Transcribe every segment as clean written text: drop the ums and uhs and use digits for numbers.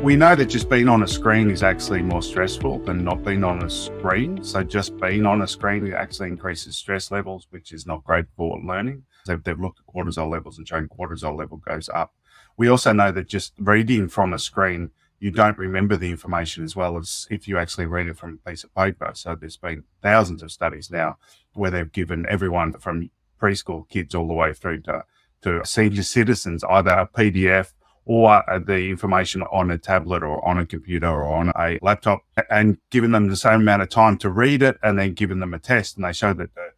We know that just being on a screen is actually more stressful than not being on a screen. So just being on a screen actually increases stress levels, which is not great for learning. They've looked at cortisol levels and shown cortisol level goes up. We also know that just reading from a screen, you don't remember the information as well as if you actually read it from a piece of paper. So there's been thousands of studies now where they've given everyone from preschool kids all the way through to senior citizens either a PDF or the information on a tablet or on a computer or on a laptop, and giving them the same amount of time to read it and then giving them a test. And they show that the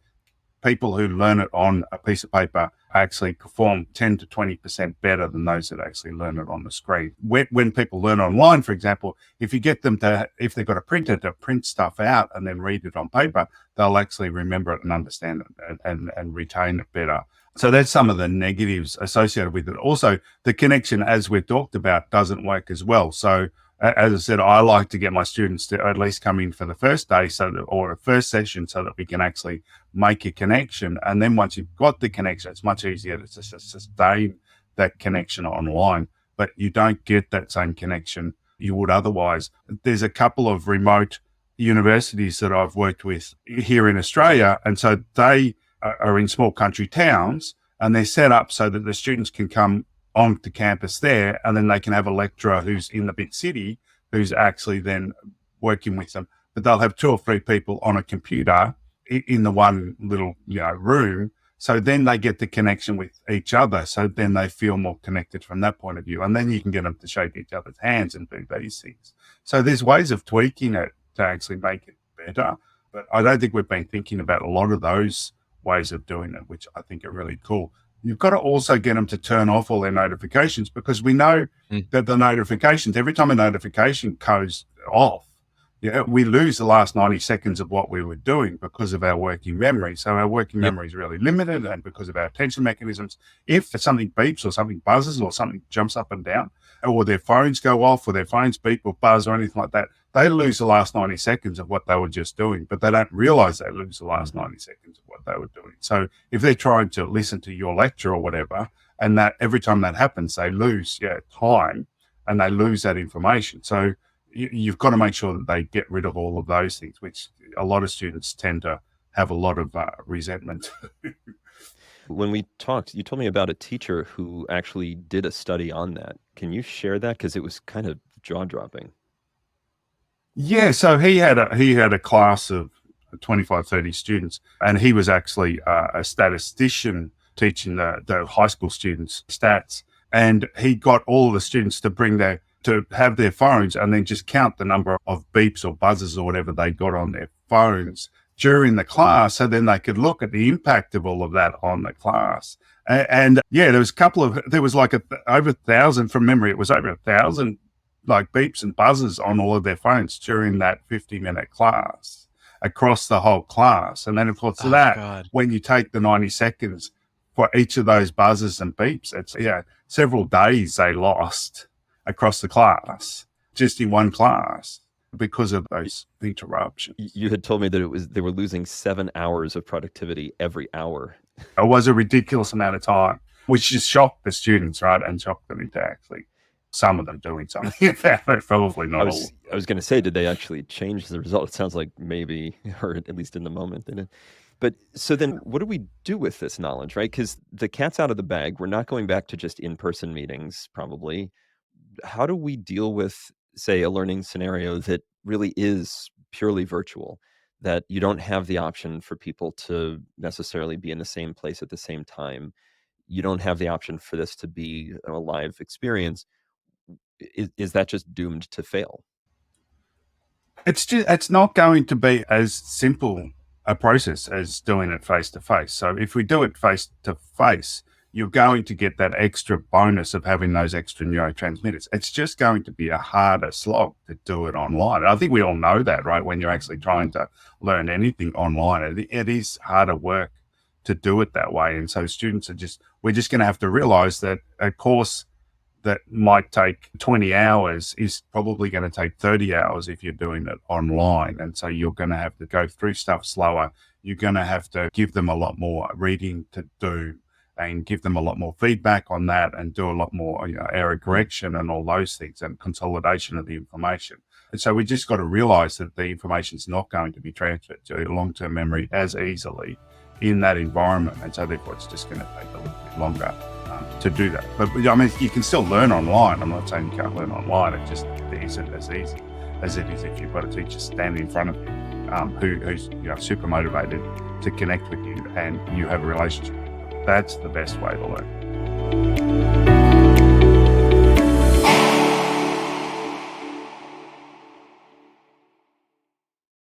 people who learn it on a piece of paper actually perform 10 to 20% better than those that actually learn it on the screen. When people learn online, for example, if you get them if they've got a printer to print stuff out and then read it on paper, they'll actually remember it and understand it and retain it better. So that's some of the negatives associated with it. Also, the connection, as we've talked about, doesn't work as well. So as I said, I like to get my students to at least come in for the first day or a first session so that we can actually make a connection. And then once you've got the connection, it's much easier to sustain that connection online, but you don't get that same connection you would otherwise. There's a couple of remote universities that I've worked with here in Australia. And so they are in small country towns, and they're set up so that the students can come onto campus there, and then they can have a lecturer who's in the big city who's actually then working with them. But they'll have 2 or 3 people on a computer in the one little room. So then they get the connection with each other. So then they feel more connected from that point of view. And then you can get them to shake each other's hands and do these things. So there's ways of tweaking it to actually make it better. But I don't think we've been thinking about a lot of those ways of doing it, which I think are really cool. You've got to also get them to turn off all their notifications, because we know that the notifications, every time a notification goes off, we lose the last 90 seconds of what we were doing because of our working memory. So our working memory is really limited, and because of our attention mechanisms, if something beeps or something buzzes or something jumps up and down, or their phones go off or their phones beep or buzz or anything like that, they lose the last 90 seconds of what they were just doing, but they don't realize they lose the last 90 seconds of what they were doing. So if they're trying to listen to your lecture or whatever, and that every time that happens, they lose time and they lose that information. So you've got to make sure that they get rid of all of those things, which a lot of students tend to have a lot of resentment. When we talked, you told me about a teacher who actually did a study on that. Can you share that? Because it was kind of jaw-dropping. Yeah, so he had a class of 25, 30 students, and he was actually a statistician teaching the high school students stats. And he got all of the students to have their phones and then just count the number of beeps or buzzes or whatever they got on their phones during the class, so then they could look at the impact of all of that on the class. And there was like over 1,000 from memory. It was over 1,000 like beeps and buzzes on all of their phones during that 50-minute class across the whole class. And then of course when you take the 90 seconds for each of those buzzes and beeps, it's several days they lost across the class, just in one class, because of those interruptions. You had told me that they were losing 7 hours of productivity every hour. It was a ridiculous amount of time, which just shocked the students, right? And shocked them into actually some of them doing something. Probably not all. I was going to say, did they actually change the result? It sounds like maybe, or at least in the moment they did. But so then what do we do with this knowledge, right? Because the cat's out of the bag. We're not going back to just in-person meetings, probably. How do we deal with, say, a learning scenario that really is purely virtual, that you don't have the option for people to necessarily be in the same place at the same time? You don't have the option for this to be a live experience. Is that just doomed to fail? It's not going to be as simple a process as doing it face to face. So if we do it face to face, you're going to get that extra bonus of having those extra neurotransmitters. It's just going to be a harder slog to do it online. I think we all know that, right? When you're actually trying to learn anything online, it is harder work to do it that way. And so students we're just going to have to realize that a course that might take 20 hours is probably going to take 30 hours if you're doing it online. And so you're going to have to go through stuff slower. You're going to have to give them a lot more reading to do. and give them a lot more feedback on that and do a lot more error correction and all those things and consolidation of the information. And so we just got to realize that the information is not going to be transferred to long-term memory as easily in that environment. And so therefore it's just going to take a little bit longer to do that. But I mean, you can still learn online. I'm not saying you can't learn online. It just isn't as easy as it is if you've got a teacher standing in front of you who's super motivated to connect with you and you have a relationship. That's the best way to learn.